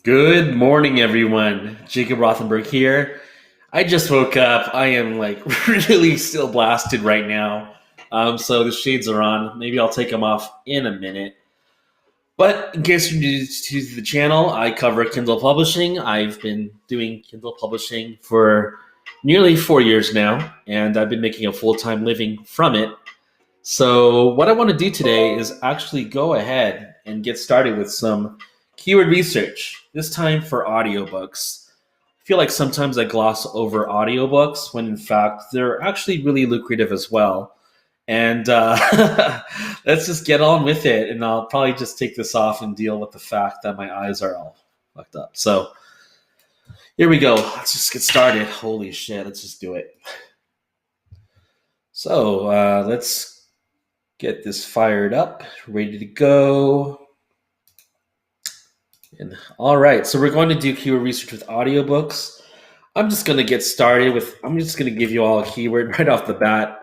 Good morning, everyone. Jacob Rothenberg here. I just woke up. I am like really still blasted right now. So the shades are on. Maybe I'll take them off in a minute. But in case you're new to the channel, I cover Kindle publishing. I've been doing Kindle publishing for nearly 4 years now, and I've been making a full time living from it. So, what I want to do today is actually go ahead and get started with some keyword research, this time for audiobooks. I feel like sometimes I gloss over audiobooks when in fact they're actually really lucrative as well. And let's just get on with it. And I'll probably just take this off and deal with the fact that my eyes are all fucked up. So, here we go. Let's just get started. Holy shit, let's just do it. So, let's get this fired up, ready to go. And all right, so we're going to do keyword research with audiobooks. I'm just going to get started with, I'm just going to give you all a keyword right off the bat.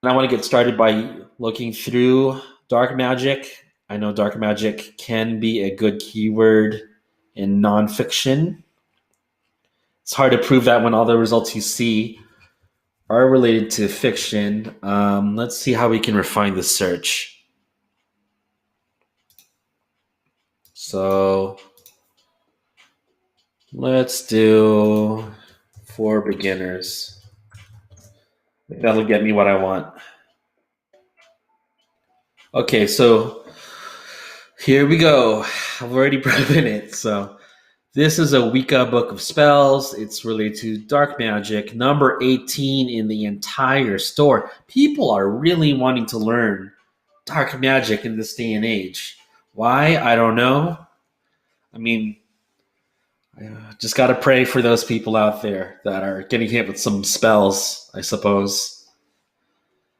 And I want to get started by looking through dark magic. I know dark magic can be a good keyword in nonfiction. It's hard to prove that when all the results you see are related to fiction. Let's see how we can refine the search. So let's do for beginners. That'll get me what I want. Okay, so here we go. I've already proven it. So this is a Wicca book of spells. It's related to dark magic, number 18 in the entire store. People are really wanting to learn dark magic in this day and age. Why? I don't know. I mean, I just got to pray for those people out there that are getting hit with some spells, I suppose.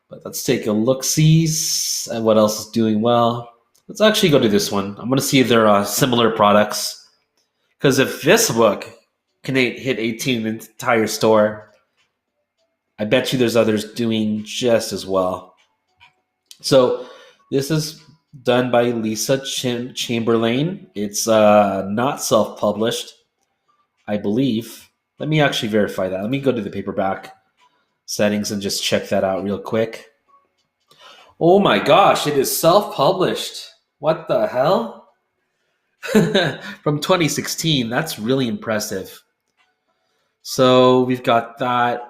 But let's take a look-sees at what else is doing well. Let's actually go to this one. I'm going to see if there are similar products. Because if this book can hit 18 in the entire store, I bet you there's others doing just as well. So this is done by Lisa Chamberlain. It's not self-published, I believe. Let me actually verify that. Let me go to the paperback settings and just check that out real quick. Oh my gosh, it is self-published. What the hell? From 2016. That's really impressive. So we've got that.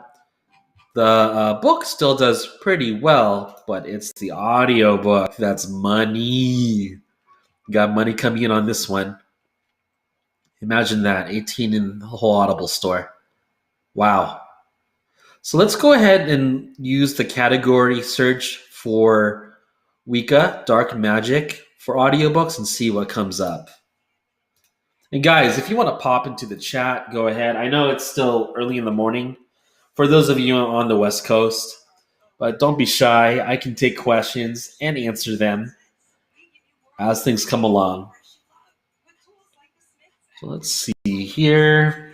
The book still does pretty well, but it's the audiobook that's money. Got money coming in on this one. Imagine that, 18 in the whole Audible store. Wow. So let's go ahead and use the category search for Wicca, Dark Magic for audiobooks and see what comes up. And guys, if you want to pop into the chat, go ahead. I know it's still early in the morning for those of you on the West Coast, but don't be shy. I can take questions and answer them as things come along. So let's see here.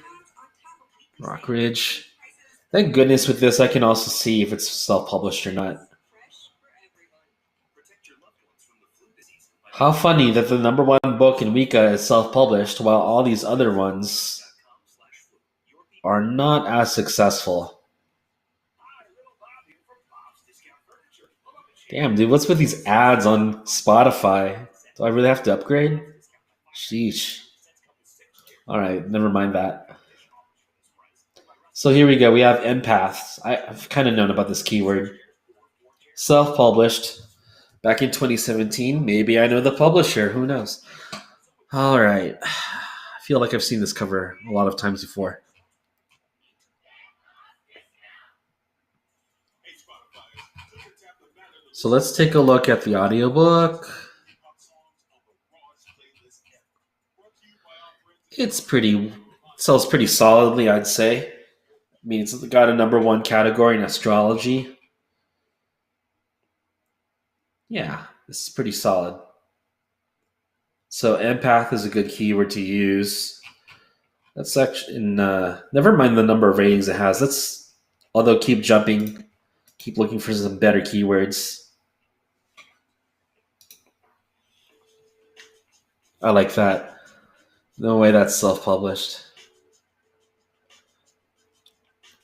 Rockridge. Thank goodness with this I can also see if it's self-published or not. How funny that the number one book in Wicca is self-published while all these other ones are not as successful. Damn, dude, what's with these ads on Spotify? Do I really have to upgrade? Sheesh. All right, never mind that. So here we go. We have empaths. I've kind of known about this keyword. Self-published back in 2017. Maybe I know the publisher. Who knows? All right. I feel like I've seen this cover a lot of times before. So let's take a look at the audiobook. It sells pretty solidly, I'd say. I mean, it's got a number one category in astrology. Yeah, this is pretty solid. So empath is a good keyword to use. That's actually never mind the number of ratings it has. Although keep jumping, keep looking for some better keywords. I like that. No way that's self-published.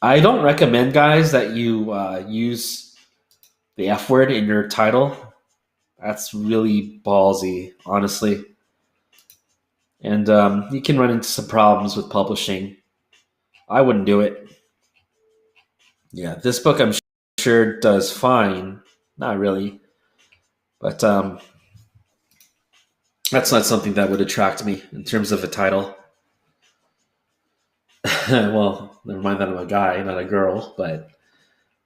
I don't recommend, guys, that you use the F word in your title. That's really ballsy, honestly. And you can run into some problems with publishing. I wouldn't do it. Yeah, this book I'm sure does fine. Not really. But that's not something that would attract me in terms of a title. Well, never mind that I'm a guy, not a girl, but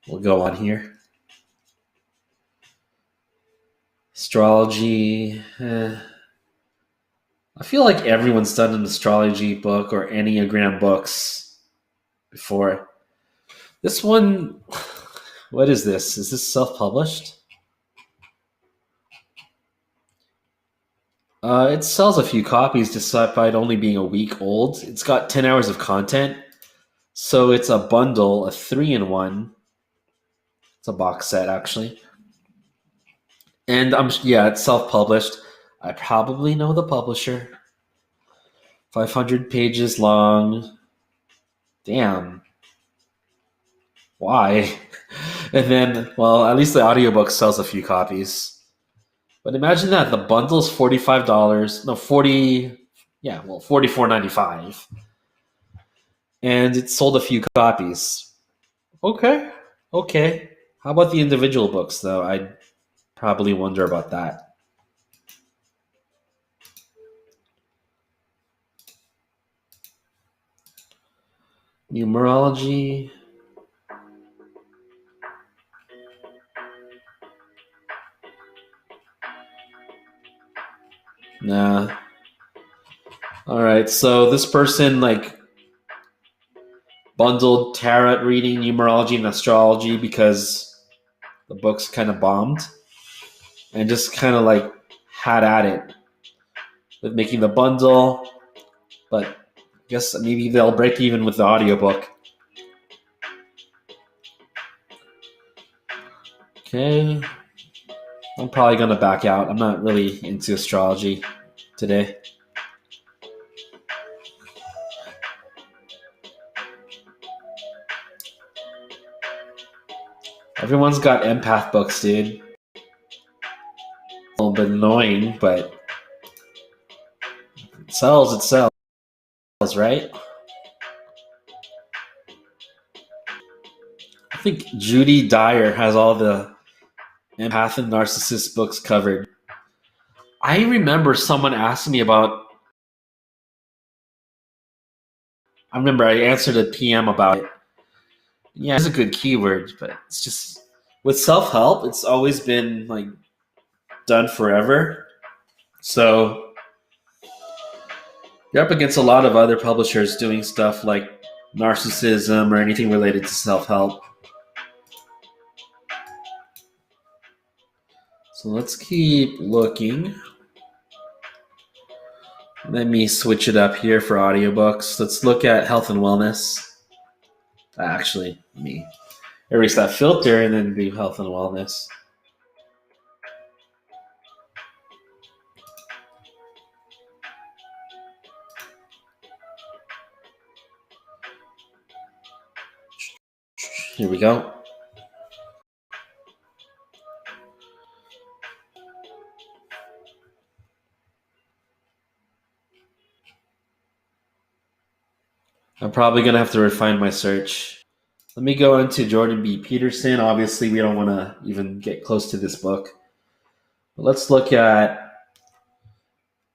we'll go on here. Astrology. I feel like everyone's done an astrology book or Enneagram books before. This one, what is this? Is this self-published? It sells a few copies despite only being a week old. It's got 10 hours of content. So it's a bundle, a 3-in-1. It's a box set, actually. And it's self-published. I probably know the publisher. 500 pages long. Damn. Why? And then, well, at least the audiobook sells a few copies. But imagine that the bundle's $45. No, 40. Yeah, well, $44.95. And it sold a few copies. Okay. Okay. How about the individual books, though? I'd probably wonder about that. Numerology. Nah. All right. So this person bundled tarot reading, numerology, and astrology because the books kind of bombed, and just kind of had at it with making the bundle. But I guess maybe they'll break even with the audiobook. Okay. I'm probably going to back out. I'm not really into astrology today. Everyone's got empath books, dude. A little bit annoying, but it sells, right? I think Judy Dyer has all the empath and narcissist books covered. I remember someone asking me about. I remember I answered a PM about it. Yeah, it's a good keyword, but it's just with self-help, it's always been done forever. So you're up against a lot of other publishers doing stuff like narcissism or anything related to self-help. So let's keep looking. Let me switch it up here for audiobooks. Let's look at health and wellness. Actually, let me erase that filter and then do health and wellness. Here we go. I'm probably going to have to refine my search. Let me go into Jordan B. Peterson. Obviously, we don't want to even get close to this book. But let's look at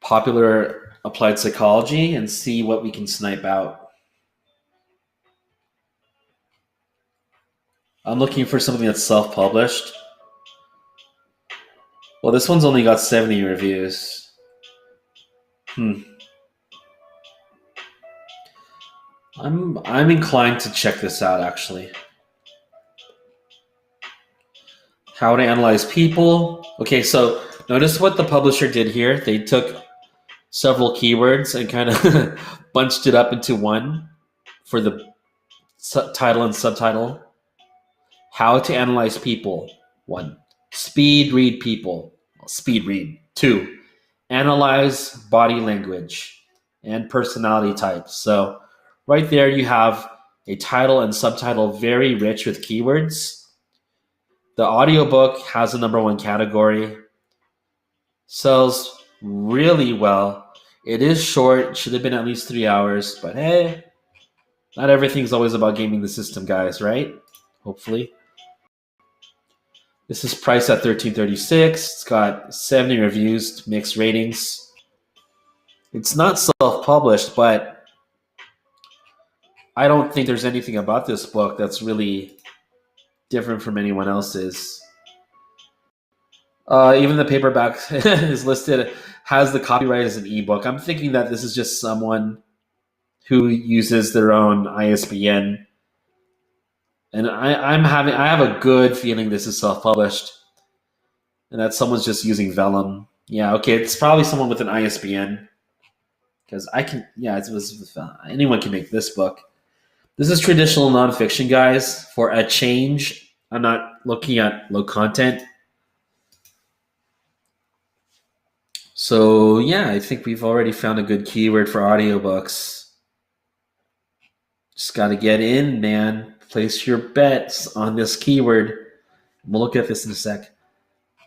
popular applied psychology and see what we can snipe out. I'm looking for something that's self-published. Well, this one's only got 70 reviews. I'm inclined to check this out, actually. How to analyze people. Okay, so notice what the publisher did here. They took several keywords and kind of bunched it up into one for the title and subtitle. How to analyze people. 1. Speed read people. Speed read. 2. Analyze body language. and personality types. So right there you have a title and subtitle very rich with keywords. The audiobook has a number one category, sells really well. It is short, should have been at least 3 hours, but hey, not everything's always about gaming the system, guys, right? Hopefully. This is priced at $13.36. It's got 70 reviews, mixed ratings. It's not self-published, but I don't think there's anything about this book that's really different from anyone else's. Even the paperback is listed, has the copyright as an ebook. I'm thinking that this is just someone who uses their own ISBN. And I have a good feeling this is self-published and that someone's just using Vellum. Yeah, okay, it's probably someone with an ISBN because anyone can make this book. This is traditional nonfiction, guys. For a change, I'm not looking at low content. So yeah, I think we've already found a good keyword for audiobooks. Just got to get in, man. Place your bets on this keyword. We'll look at this in a sec.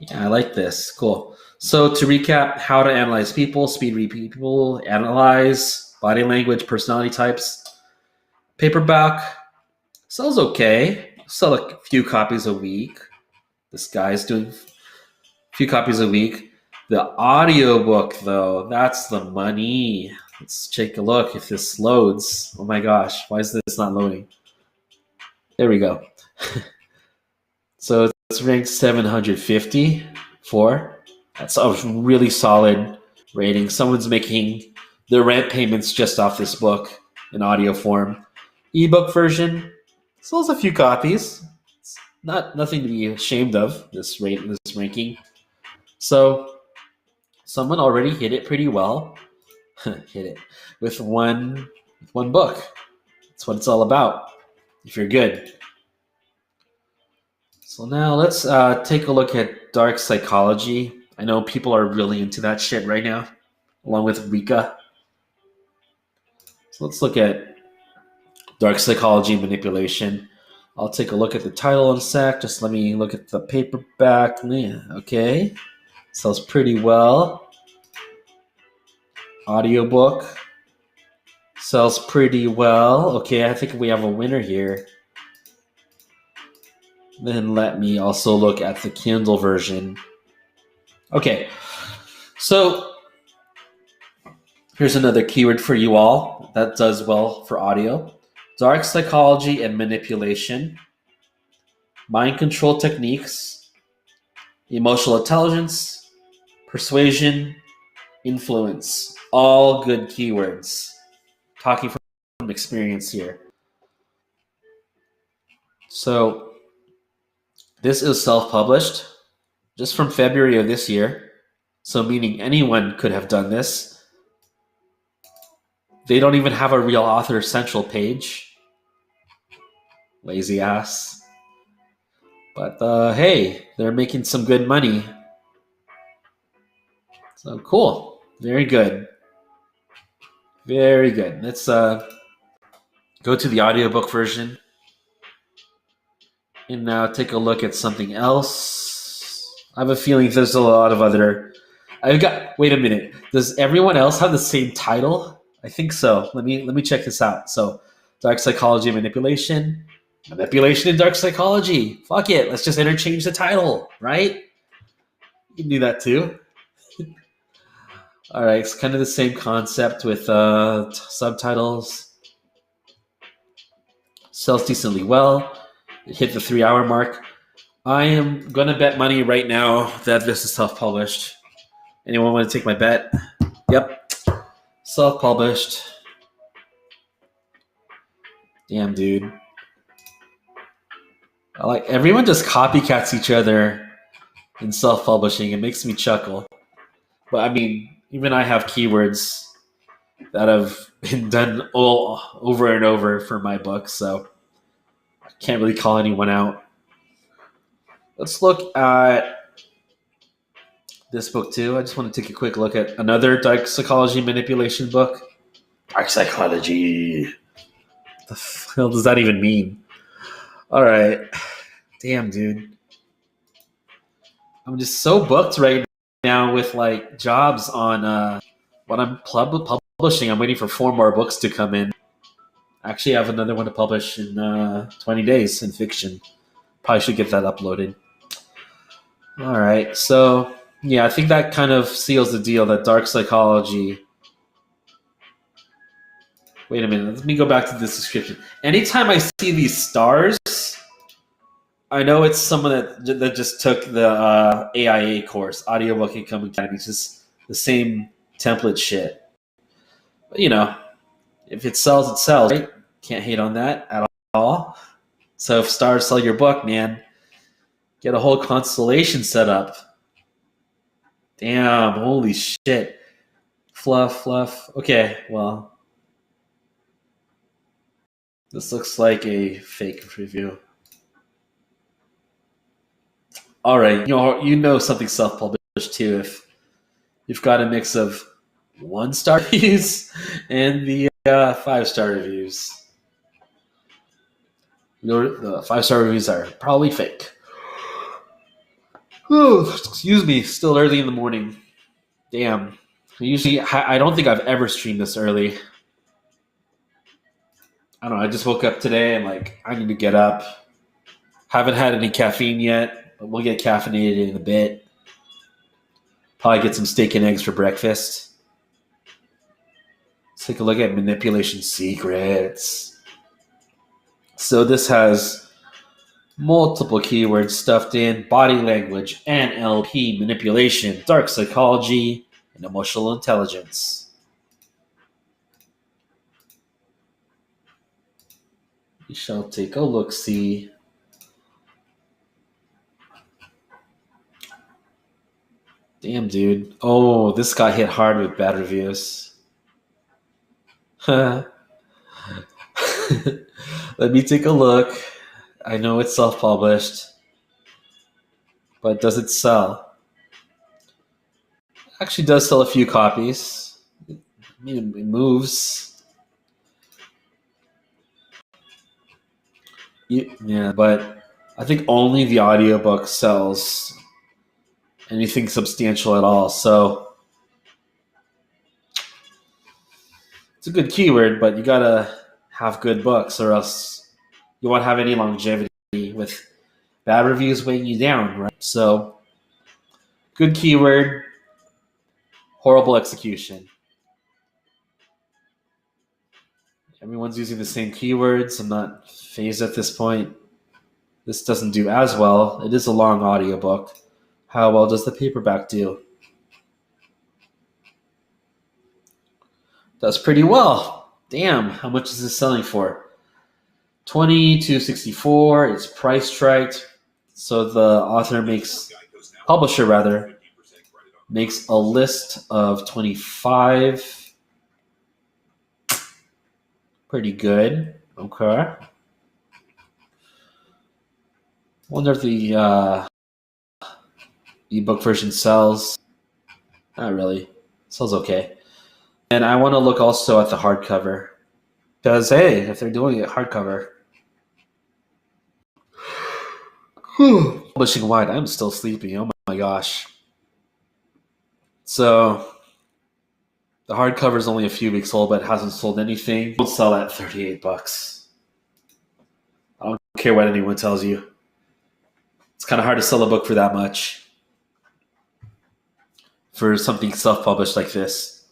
Yeah, I like this. Cool. So to recap, how to analyze people, speed read people, analyze, body language, personality types. Paperback sells okay. Sell a few copies a week. This guy's doing a few copies a week. The audiobook, though, that's the money. Let's take a look if this loads. Oh my gosh, why is this not loading? There we go. So it's ranked 754. That's a really solid rating. Someone's making their rent payments just off this book in audio form. Ebook version sells a few copies. It's nothing to be ashamed of, this ranking. So someone already hit it pretty well. Hit it with one book. That's what it's all about. If you're good. So now let's take a look at dark psychology. I know people are really into that shit right now, along with Rika. So let's look at dark psychology manipulation. I'll take a look at the title in a sec. Just let me look at the paperback. Yeah, okay. Sells pretty well. Audiobook sells pretty well. Okay, I think we have a winner here. Then let me also look at the Kindle version. Okay, so here's another keyword for you all that does well for audio. Dark psychology and manipulation, mind control techniques, emotional intelligence, persuasion, influence. All good keywords. Talking from experience here. So this is self-published just from February of this year. So meaning anyone could have done this. They don't even have a real author central page. Lazy ass. But hey, they're making some good money. So cool. Very good. Very good. Let's go to the audiobook version. And now take a look at something else. I have a feeling there's a lot of other... Wait a minute. Does everyone else have the same title? I think so. Let me check this out. So, dark psychology and manipulation. Manipulation and dark psychology. Fuck it. Let's just interchange the title, right? You can do that too. All right. It's kind of the same concept with subtitles. Sells decently well. It hit the 3-hour mark. I am going to bet money right now that this is self-published. Anyone want to take my bet? Yep. Self-published. Damn, dude. Everyone just copycats each other in self-publishing. It makes me chuckle. But I mean, even I have keywords that have been done all over and over for my book, so I can't really call anyone out. Let's look at this book too. I just want to take a quick look at another dark psychology manipulation book. Dark psychology. What the hell does that even mean? All right. Damn, dude. I'm just so booked right now with like jobs on what I'm publishing. I'm waiting for 4 more books to come in. Actually, I have another one to publish in 20 days in fiction. Probably should get that uploaded. All right. So, yeah, I think that kind of seals the deal that dark psychology. Wait a minute. Let me go back to this description. Anytime I see these stars, I know it's someone that just took the AIA course, Audiobook Income Academy. It's just the same template shit. But, if it sells, it sells, right? Can't hate on that at all. So if stars sell your book, man, get a whole constellation set up. Damn, holy shit. Fluff. Okay, well, this looks like a fake review. All right, you know something self-published too if you've got a mix of 1-star reviews and the 5-star reviews. The 5-star reviews are probably fake. Oh, excuse me, still early in the morning. Damn. Usually, I don't think I've ever streamed this early. I don't know. I just woke up today and I need to get up. Haven't had any caffeine yet, but we'll get caffeinated in a bit. Probably get some steak and eggs for breakfast. Let's take a look at manipulation secrets. So this has multiple keywords stuffed in: body language, NLP, manipulation, dark psychology, and emotional intelligence. We shall take a look-see. Damn, dude. Oh, this got hit hard with bad reviews. Let me take a look. I know it's self-published, but does it sell? Actually does sell a few copies. I mean, it moves. Yeah, but I think only the audiobook sells anything substantial at all. So it's a good keyword, but you gotta have good books or else you won't have any longevity with bad reviews weighing you down, right? So good keyword, horrible execution. Everyone's using the same keywords. I'm not phased at this point. This doesn't do as well. It is a long audiobook. How well does the paperback do? Does pretty well. Damn, how much is this selling for? $22.64. It's priced right. So the publisher makes a list of 25. Pretty good. Okay. Wonder if the ebook version sells. Not really. Sells okay. And I want to look also at the hardcover. Because, hey, if they're doing it hardcover. Publishing wide, I'm still sleepy. Oh my gosh. So, the hardcover is only a few weeks old, but it hasn't sold anything. It'll sell at $38. I don't care what anyone tells you. It's kind of hard to sell a book for that much. For something self-published like this.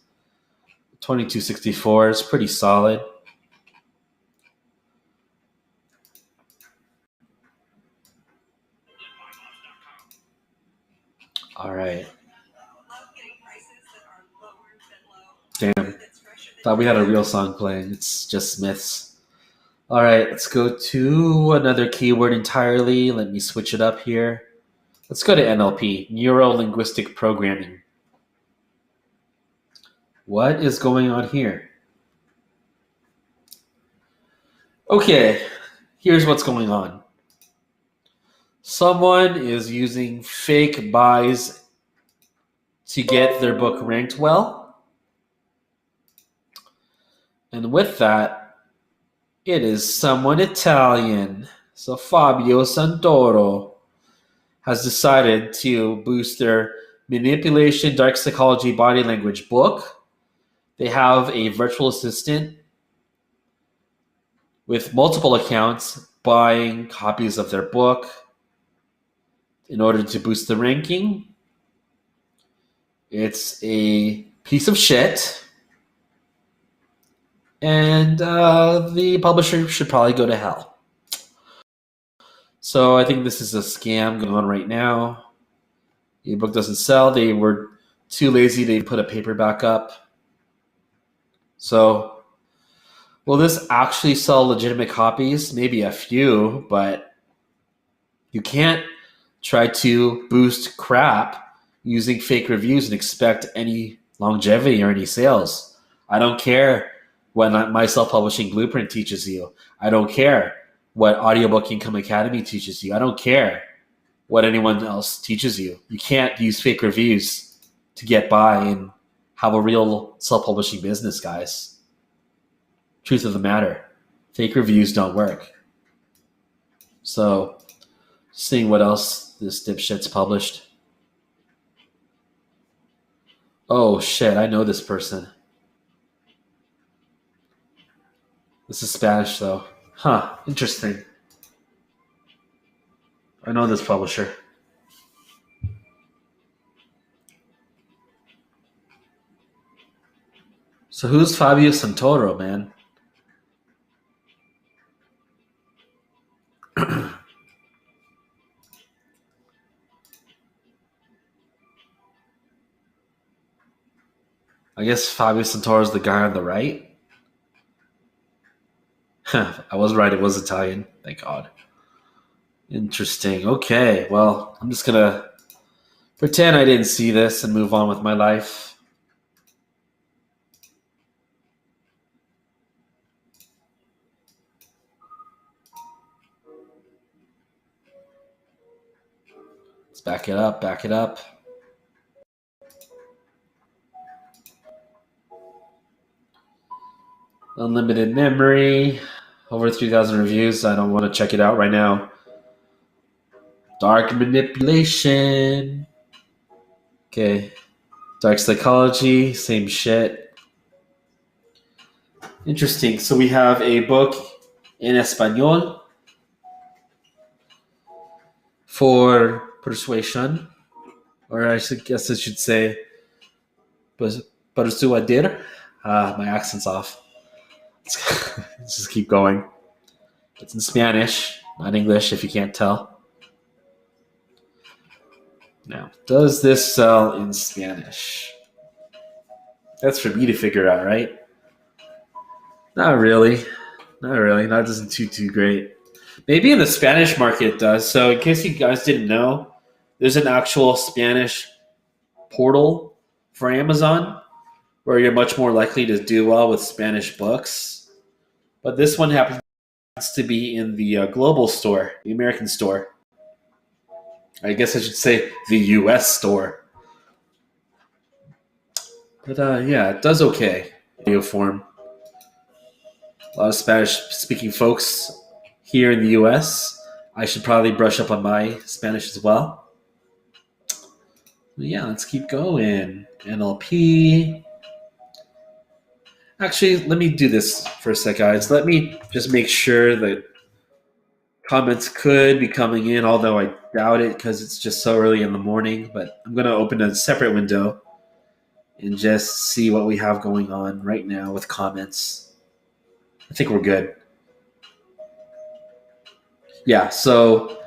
$22.64 is pretty solid. All right. Damn. Thought we had a real song playing. It's just Smiths. All right, let's go to another keyword entirely. Let me switch it up here. Let's go to NLP, Neuro Linguistic Programming. What is going on here? Okay, here's what's going on. Someone is using fake buys to get their book ranked well. And with that, it is someone Italian. So Fabio Santoro has decided to boost their Manipulation, Dark Psychology, Body Language book. They have a virtual assistant with multiple accounts buying copies of their book in order to boost the ranking. It's a piece of shit. And the publisher should probably go to hell. So I think this is a scam going on right now. The book doesn't sell. They were too lazy to put a paperback up. So will this actually sell legitimate copies? Maybe a few, but you can't try to boost crap using fake reviews and expect any longevity or any sales. I don't care what my self-publishing blueprint teaches you. I don't care what Audiobook Income Academy teaches you. I don't care what anyone else teaches you. You can't use fake reviews to get by and have a real self-publishing business, guys. Truth of the matter, fake reviews don't work. So, seeing what else this dipshit's published. Oh shit, I know this person. This is Spanish though. Huh, interesting. I know this publisher. So who's Fabio Santoro, man? I guess Fabio Santoro is the guy on the right. I was right, it was Italian. Thank God. Interesting. Okay, well, I'm just gonna pretend I didn't see this and move on with my life. Let's back it up, back it up. Unlimited memory, over 3,000 reviews. I don't want to check it out right now. Dark manipulation. Okay. Dark psychology, same shit. Interesting. So we have a book in Espanol for persuasion, or guess I should say persuadir. My accent's off. Let's just keep going. It's in Spanish, not English, if you can't tell. Now, does this sell in Spanish? That's for me to figure out, right? Not really. Not really. Not doesn't too great. Maybe in the Spanish market it does. So in case you guys didn't know, there's an actual Spanish portal for Amazon where you're much more likely to do well with Spanish books. But this one happens to be in the global store, the American store. I guess I should say the US store. But yeah, it does okay. Video form. A lot of Spanish-speaking folks here in the US. I should probably brush up on my Spanish as well. But yeah, let's keep going. NLP. Actually, let me do this for a sec, guys. Let me just make sure that comments could be coming in, although I doubt it because it's just so early in the morning. But I'm going to open a separate window and just see what we have going on right now with comments. I think we're good. Yeah, so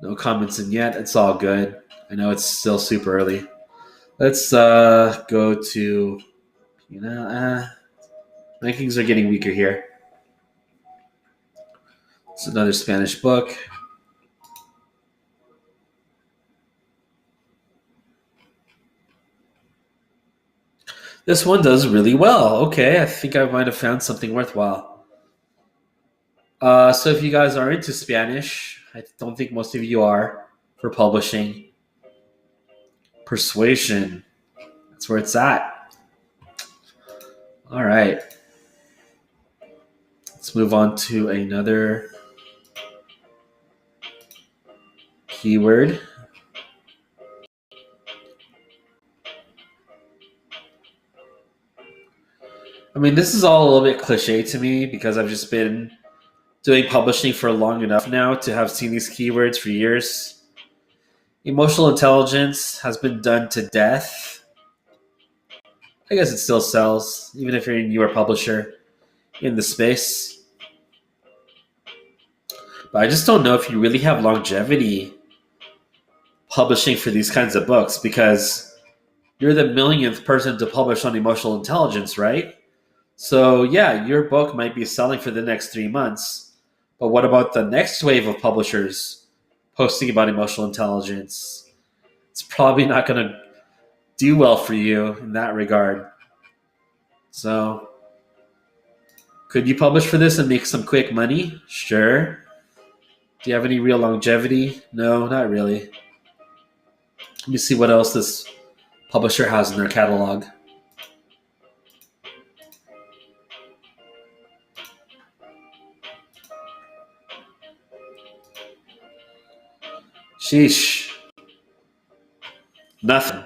no comments in yet. It's all good. I know it's still super early. Let's go to, rankings are getting weaker here. It's another Spanish book. This one does really well. Okay, I think I might have found something worthwhile. So if you guys are into Spanish, I don't think most of you are, for publishing. Persuasion. That's where it's at. All right. Let's move on to another keyword. I mean, this is all a little bit cliche to me because I've just been doing publishing for long enough now to have seen these keywords for years. Emotional intelligence has been done to death. I guess it still sells, even if you're a newer publisher in the space. But I just don't know if you really have longevity publishing for these kinds of books because you're the millionth person to publish on emotional intelligence, right? So yeah, your book might be selling for the next 3 months, but what about the next wave of publishers posting about emotional intelligence? It's probably not going to do well for you in that regard. So could you publish for this and make some quick money? Sure. Do you have any real longevity? No, not really. Let me see what else this publisher has in their catalog. Sheesh. Nothing.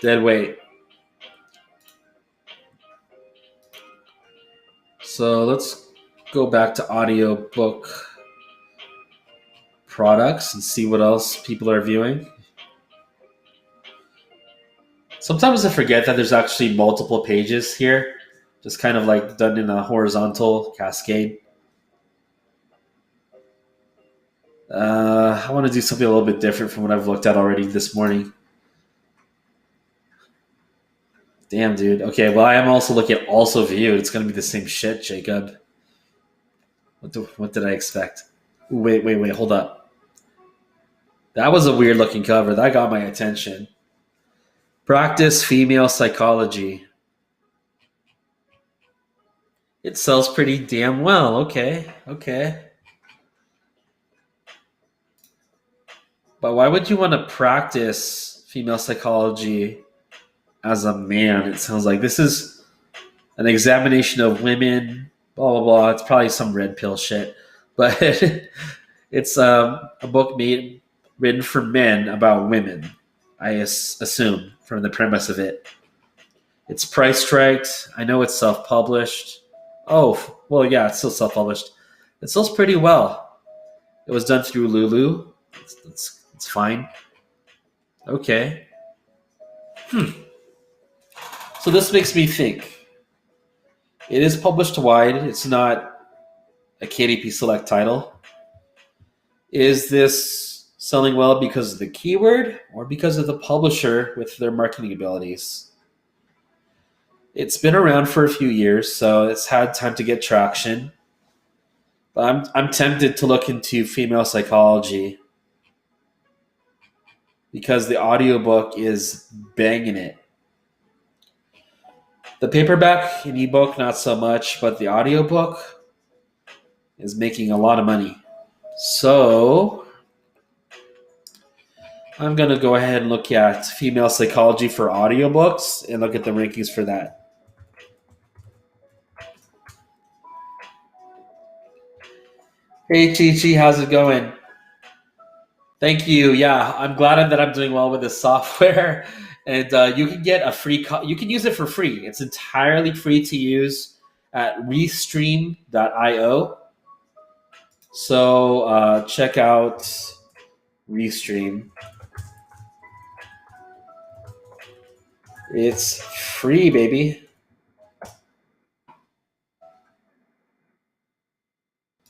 Dead weight. So let's go back to audiobook products and see what else people are viewing. Sometimes I forget that there's actually multiple pages here, just kind of like done in a horizontal cascade. I want to do something a little bit different from what I've looked at already this morning. Damn, dude. Okay, well, I am also looking at also viewed. It's going to be the same shit, Jacob. What did I expect? Ooh, wait, hold up. That was a weird looking cover. That got my attention. Practice female psychology. It sells pretty damn well. Okay. But why would you want to practice female psychology as a man? It sounds like this is an examination of women, blah, blah, blah. It's probably some red pill shit. But it's a book written for men about women, I assume, from the premise of it. It's price striked. I know it's self-published. Oh, well, yeah, it's still self-published. It sells pretty well. It was done through Lulu. It's fine. Okay. So this makes me think. It is published wide. It's not a KDP Select title. Is this selling well because of the keyword or because of the publisher with their marketing abilities? It's been around for a few years, so it's had time to get traction. But I'm tempted to look into female psychology because the audiobook is banging it. The paperback and ebook, not so much, but the audiobook is making a lot of money. So I'm going to go ahead and look at female psychology for audiobooks and look at the rankings for that. Hey, Chi-Chi, how's it going? Thank you. Yeah, I'm glad that I'm doing well with this software. And you can get a free you can use it for free. It's entirely free to use at restream.io. So check out Restream. It's free, baby.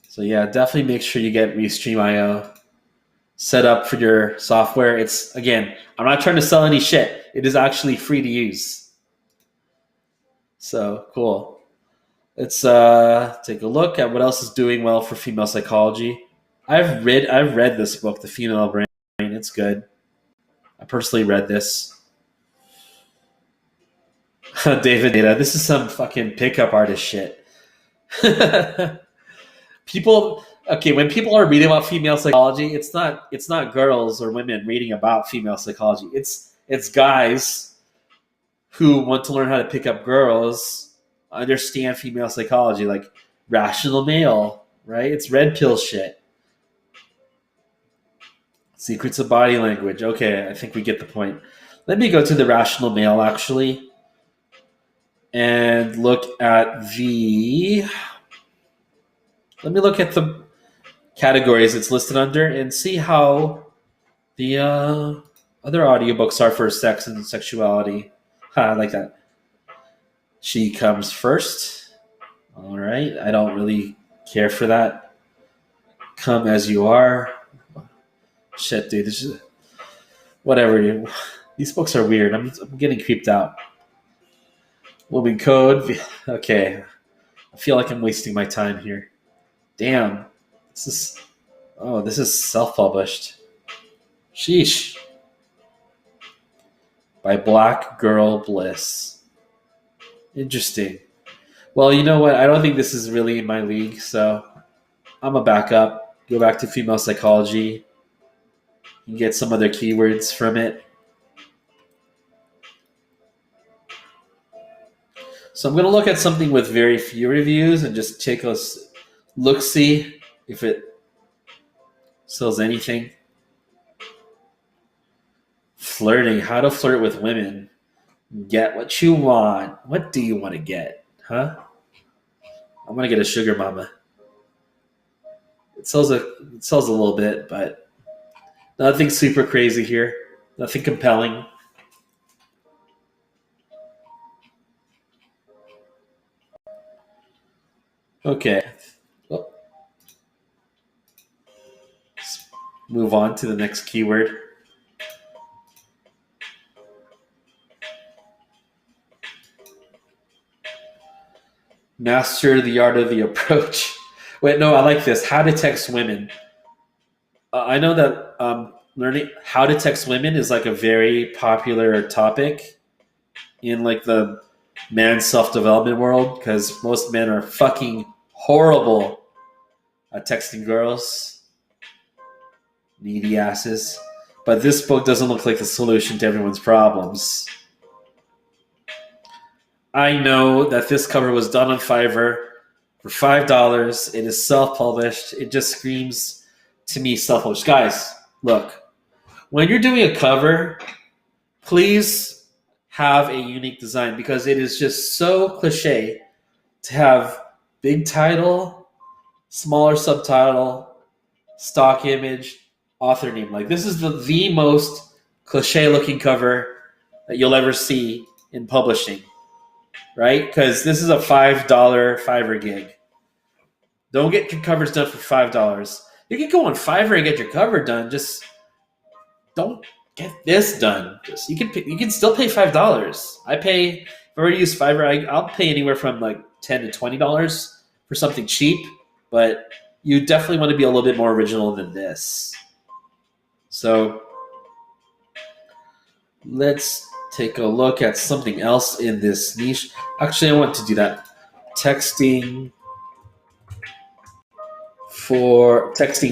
So yeah, definitely make sure you get Restream.io set up for your software. It's, again, I'm not trying to sell any shit. It is actually free to use. So cool. Let's take a look at what else is doing well for female psychology. I've read this book, The Female Brain. It's good. I personally read this. David Data. This is some fucking pickup artist shit. When people are reading about female psychology, it's not girls or women reading about female psychology. It's guys who want to learn how to pick up girls, understand female psychology. Like, Rational male, right? It's red pill shit. Secrets of body language. Okay, I think we get the point. Let me go to the rational male actually and look at the. Let me look at the categories it's listed under and see how the other audiobooks are for sex and sexuality. I like that. She comes first. All right. I don't really care for that. Come as you are. Shit, dude. This is whatever. These books are weird. I'm getting creeped out. Woman code. Okay. I feel like I'm wasting my time here. Damn. This is self-published. Sheesh. By Black Girl Bliss. Interesting. Well, you know what? I don't think this is really in my league, so I'm going to back up. Go back to female psychology. You can get some other keywords from it. So I'm going to look at something with very few reviews and just take a look-see if it sells anything. Flirting. How to flirt with women. Get what you want. What do you want to get? Huh? I'm going to get a sugar mama. It sells a little bit, but nothing super crazy here. Nothing compelling. Okay. Let's move on to the next keyword. Master the art of the approach. Wait, no, I like this. How to text women. I know that learning how to text women is like a very popular topic in like the man self-development world because most men are fucking horrible at texting girls. Needy asses. But this book doesn't look like the solution to everyone's problems. I know that this cover was done on Fiverr for $5. It is self-published. It just screams to me self-published. Guys, look, when you're doing a cover, please have a unique design because it is just so cliche to have big title, smaller subtitle, stock image, author name. Like this is the most cliche-looking cover that you'll ever see in publishing. Right? Because this is a $5 Fiverr gig. Don't get your covers done for $5. You can go on Fiverr and get your cover done. Just don't get this done. You can still pay $5. If I already use Fiverr, I'll pay anywhere from like $10 to $20 for something cheap. But you definitely want to be a little bit more original than this. So let's take a look at something else in this niche. Actually, I want to do that. Texting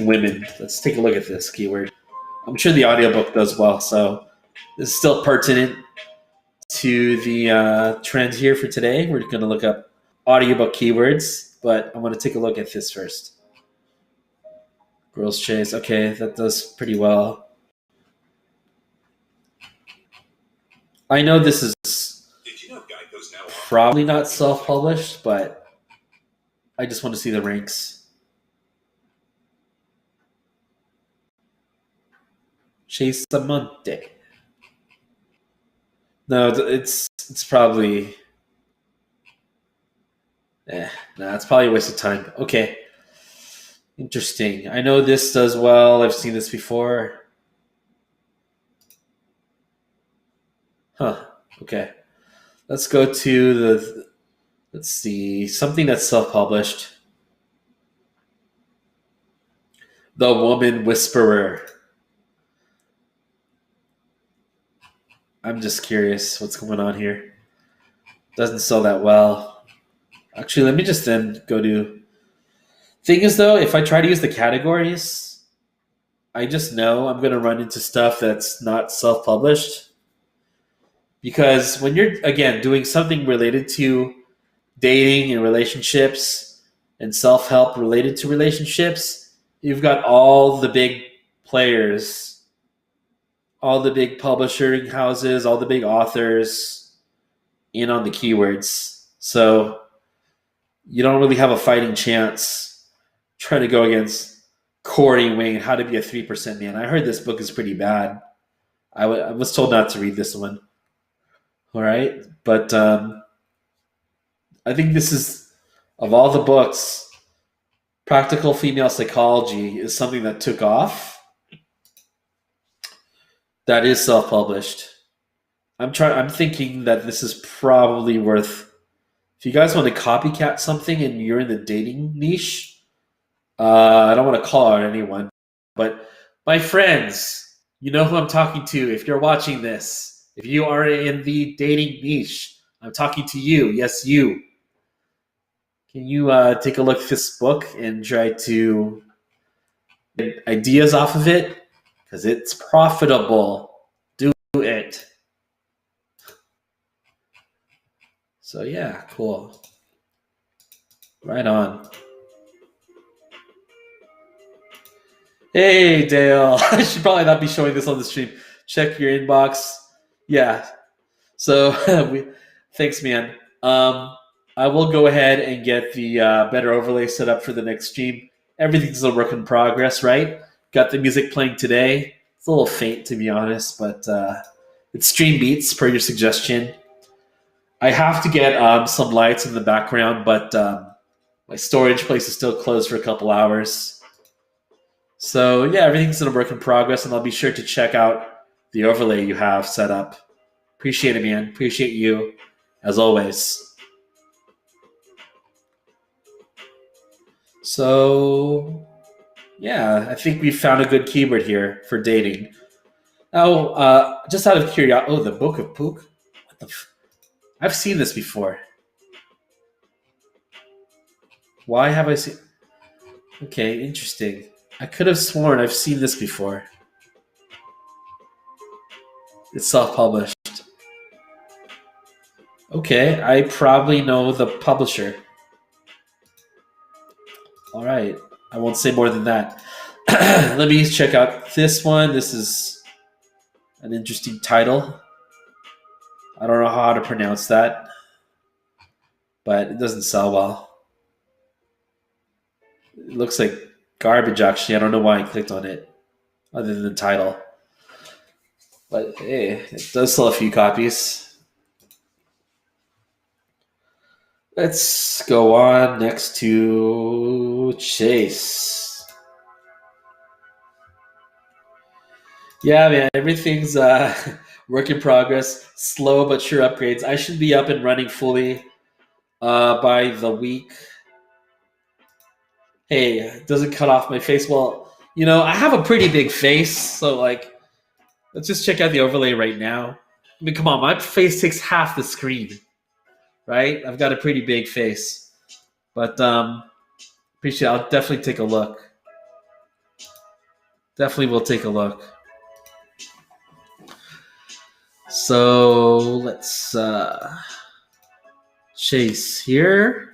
women. Let's take a look at this keyword. I'm sure the audiobook does well, so this is still pertinent to the trend here for today. We're going to look up audiobook keywords, but I want to take a look at this first. Girls Chase. Okay, that does pretty well. I know this is probably not self-published, but I just want to see the ranks. Chase Monte. No, it's probably... it's probably a waste of time. Okay. Interesting. I know this does well. I've seen this before. Huh. Okay. Let's go to let's see, something that's self-published. The Woman Whisperer. I'm just curious what's going on here. Doesn't sell that well. Actually, let me just then go to... Thing is, though, if I try to use the categories, I just know I'm going to run into stuff that's not self-published. Because when you're, again, doing something related to dating and relationships and self-help related to relationships, you've got all the big players, all the big publishing houses, all the big authors in on the keywords. So you don't really have a fighting chance trying to go against Corey Wayne, How to Be a 3% Man. I heard this book is pretty bad. I was told not to read this one. All right. But I think this is, of all the books, Practical Female Psychology is something that took off. That is self-published. I'm thinking that this is probably worth, if you guys want to copycat something and you're in the dating niche, I don't want to call out anyone, but my friends, you know who I'm talking to. If you're watching this, if you are in the dating niche, I'm talking to you. Yes, you. Can you take a look at this book and try to get ideas off of it? Because it's profitable. Do it. So yeah, cool. Right on. Hey, Dale. I should probably not be showing this on the stream. Check your inbox. Yeah. So, thanks, man. I will go ahead and get the better overlay set up for the next stream. Everything's a work in progress, right? Got the music playing today. It's a little faint, to be honest, but it's stream beats per your suggestion. I have to get some lights in the background, but my storage place is still closed for a couple hours. So yeah, everything's in a work in progress, and I'll be sure to check out the overlay you have set up. Appreciate it, man. Appreciate you, as always. So yeah, I think we found a good keyword here for dating. Now, just out of curiosity, the Book of Pook? What the I've seen this before. Why have I seen... Okay, interesting. I could have sworn I've seen this before. It's self-published. Okay, I probably know the publisher. All right, I won't say more than that. Let me check out this one. This is an interesting title. I don't know how to pronounce that, but it doesn't sell well. It looks like garbage, actually. I don't know why I clicked on it, other than the title. But hey, it does sell a few copies. Let's go on next to Chase. Yeah, man, everything's work in progress. Slow but sure upgrades. I should be up and running fully by the week. Hey, it doesn't cut off my face. Well, I have a pretty big face, so let's just check out the overlay right now. I mean, come on, my face takes half the screen, right? I've got a pretty big face, but appreciate it. I'll definitely take a look. Definitely will take a look. So let's Chase here.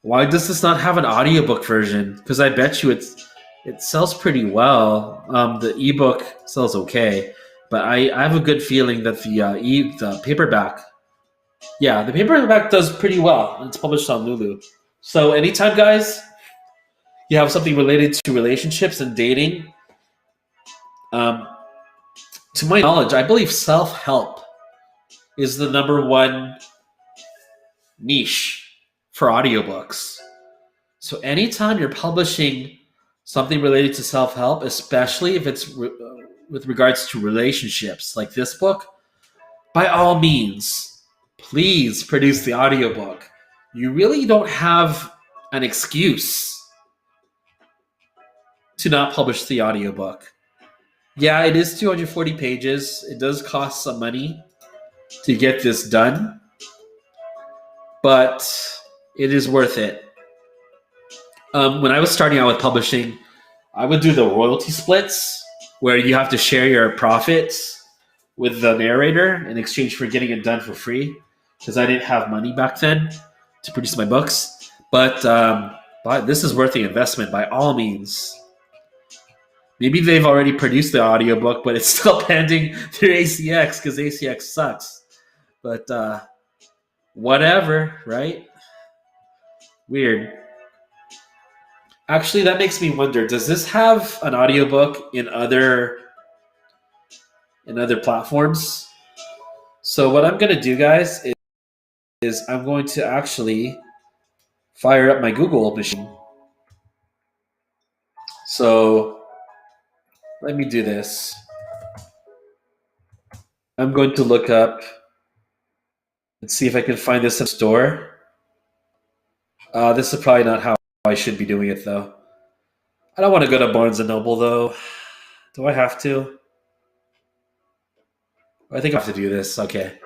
Why does this not have an audiobook version? Because I bet you it sells pretty well. The ebook sells okay, but I have a good feeling that the paperback, the paperback does pretty well. It's published on Lulu. So anytime, guys, you have something related to relationships and dating, to my knowledge, I believe self-help is the number one niche for audiobooks. So anytime you're publishing something related to self-help, especially if it's with regards to relationships like this book, by all means, please produce the audiobook. You really don't have an excuse to not publish the audiobook. Yeah, it is 240 pages. It does cost some money to get this done, but it is worth it. When I was starting out with publishing, I would do the royalty splits where you have to share your profits with the narrator in exchange for getting it done for free, because I didn't have money back then to produce my books. But but this is worth the investment by all means. Maybe they've already produced the audiobook, but it's still pending through ACX because ACX sucks. But whatever, right? Weird. Actually, that makes me wonder, does this have an audiobook in other platforms? So what I'm going to do, guys, is I'm going to actually fire up my Google machine. So let me do this. I'm going to look up and see if I can find this in a store. This is probably not how I should be doing it, though. I don't want to go to Barnes & Noble, though. Do I have to? I think I have to do this. Okay.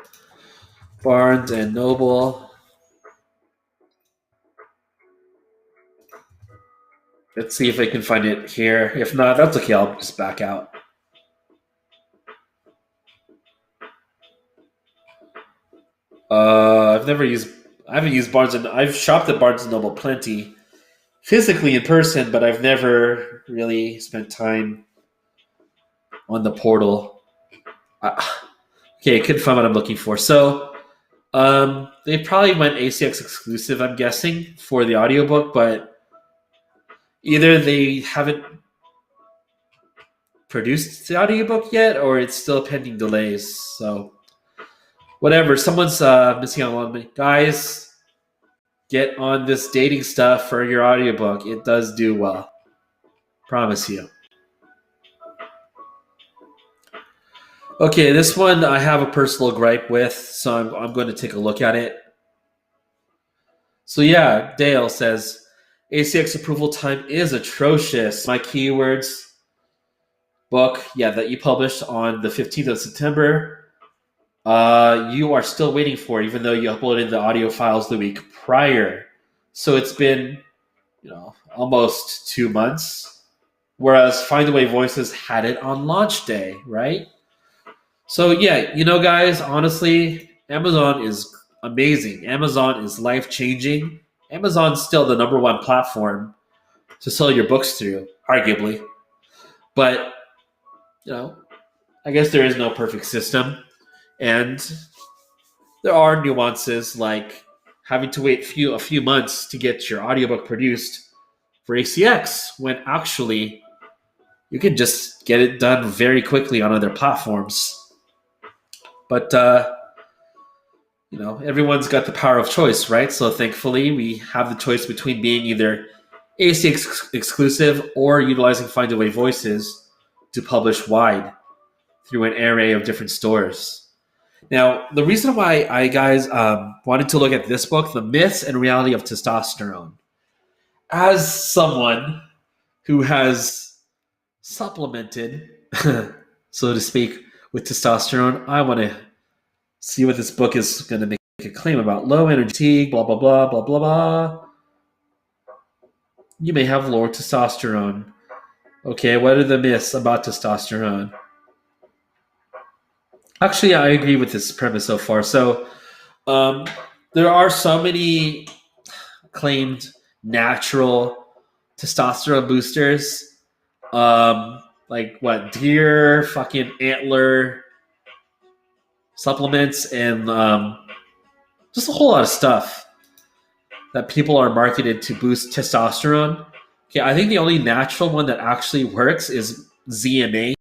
Barnes & Noble. Let's see if I can find it here. If not, that's okay. I'll just back out. I haven't used I've shopped at Barnes & Noble plenty, physically in person, but I've never really spent time on the portal. Okay, I couldn't find what I'm looking for. So, they probably went ACX exclusive, I'm guessing, for the audiobook, but either they haven't produced the audiobook yet, or it's still pending delays. So, whatever. Someone's missing out on me. Guys, get on this dating stuff for your audiobook. It does do well. Promise you. Okay, this one I have a personal gripe with, so I'm going to take a look at it. So yeah, Dale says, ACX approval time is atrocious. My keywords book, that you published on the 15th of September, you are still waiting for, even though you uploaded the audio files the week prior. So it's been, almost 2 months. Whereas Find Away Voices had it on launch day, right? So yeah, guys, honestly, Amazon is amazing. Amazon is life-changing. Amazon's still the number one platform to sell your books through, arguably. But, I guess there is no perfect system. And there are nuances like having to wait a few months to get your audiobook produced for ACX when actually you can just get it done very quickly on other platforms. But, everyone's got the power of choice, right? So thankfully, we have the choice between being either ACX exclusive or utilizing Find Away Voices to publish wide through an array of different stores. Now, the reason why I, guys, wanted to look at this book, The Myths and Reality of Testosterone, as someone who has supplemented, so to speak, with testosterone, I want to see what this book is going to make a claim about. Low energy fatigue, blah, blah, blah, blah, blah, blah. You may have lower testosterone. Okay, what are the myths about testosterone? Actually, I agree with this premise so far. So, there are so many claimed natural testosterone boosters, like what, deer fucking antler supplements, and just a whole lot of stuff that people are marketed to boost testosterone. Okay, I think the only natural one that actually works is ZMA.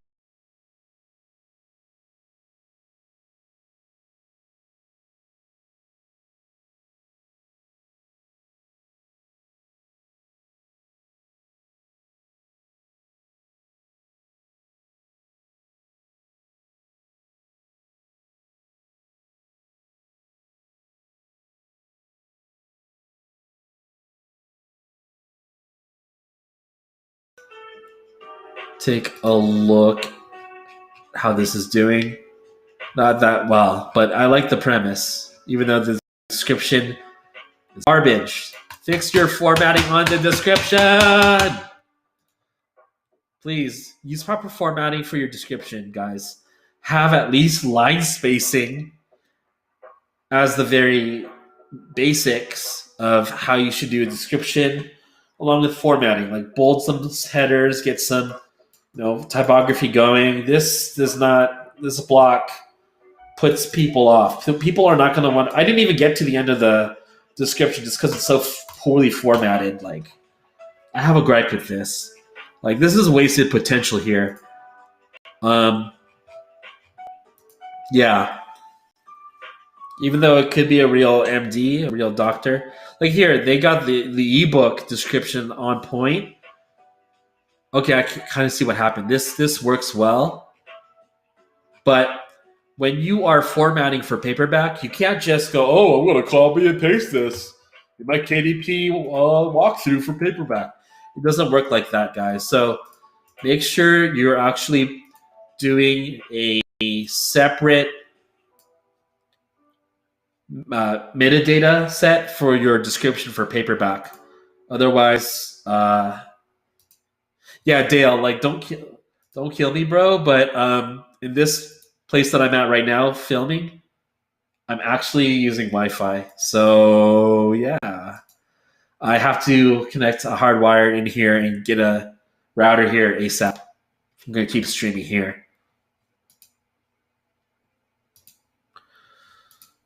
Take a look how this is doing. Not that well, but I like the premise, even though the description is garbage. Fix your formatting on the description. Please use proper formatting for your description, guys. Have at least line spacing as the very basics of how you should do a description along with formatting, like bold some headers, get some typography going. This does not. This block puts people off. So people are not going to want. I didn't even get to the end of the description just because it's so poorly formatted. Like, I have a gripe with this. Like, this is wasted potential here. Yeah. Even though it could be a real MD, a real doctor. Like here, they got the ebook description on point. Okay, I can kind of see what happened. This works well, but when you are formatting for paperback, you can't just go, "Oh, I'm going to copy and paste this in my KDP walkthrough for paperback." It doesn't work like that, guys. So make sure you're actually doing a separate metadata set for your description for paperback. Otherwise, yeah, Dale, like don't kill me, bro. But in this place that I'm at right now, filming, I'm actually using Wi-Fi. So yeah, I have to connect a hardwire in here and get a router here ASAP. I'm gonna keep streaming here.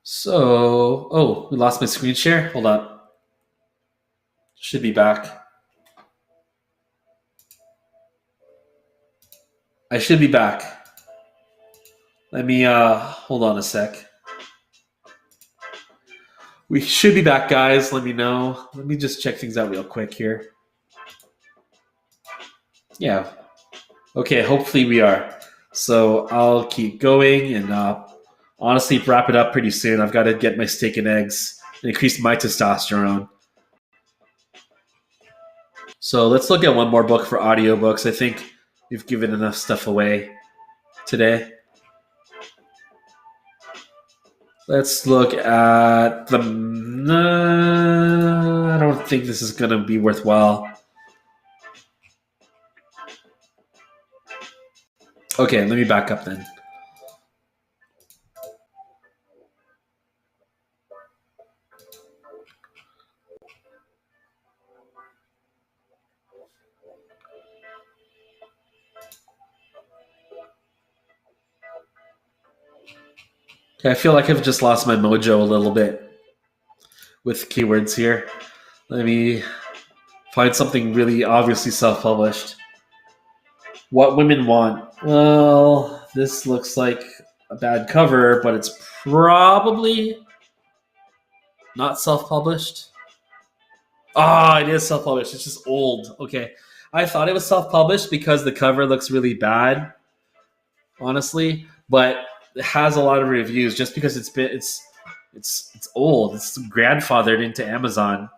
So, oh, we lost my screen share. Hold on. Should be back. I should be back. Let me hold on a sec. We should be back, guys. Let me know. Let me just check things out real quick here. Yeah. Okay, hopefully we are. So I'll keep going and honestly wrap it up pretty soon. I've got to get my steak and eggs and increase my testosterone. So let's look at one more book for audiobooks. I think we've given enough stuff away today. Let's look at the... I don't think this is going to be worthwhile. Okay, let me back up then. Okay, I feel like I've just lost my mojo a little bit with keywords here. Let me find something really obviously self-published. What women want. Well, this looks like a bad cover, but it's probably not self-published. Ah, it is self-published. It's just old. Okay. I thought it was self-published because the cover looks really bad, honestly, but it has a lot of reviews just because it's old. It's grandfathered into Amazon.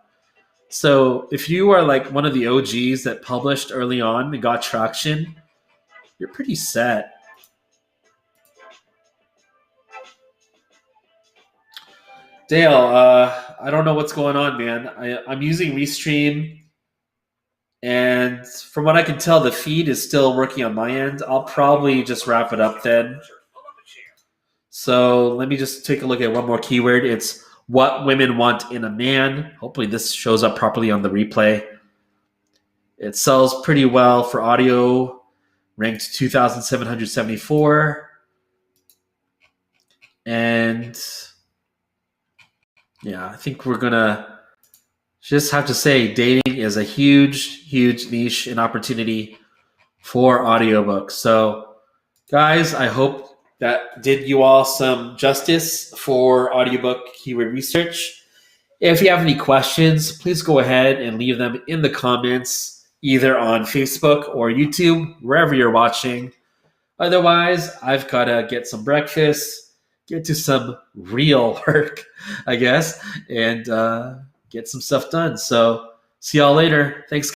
So if you are like one of the OGs that published early on and got traction, you're pretty set. Dale, I don't know what's going on, man. I'm using Restream, and from what I can tell, the feed is still working on my end. I'll probably just wrap it up then. So let me just take a look at one more keyword. It's what women want in a man. Hopefully this shows up properly on the replay. It sells pretty well for audio, ranked 2,774. And yeah, I think we're going to just have to say dating is a huge, huge niche and opportunity for audiobooks. So guys, I hope that did you all some justice for audiobook keyword research. If you have any questions, please go ahead and leave them in the comments, either on Facebook or YouTube, wherever you're watching. Otherwise, I've got to get some breakfast, get to some real work, I guess, and get some stuff done. So see y'all later. Thanks.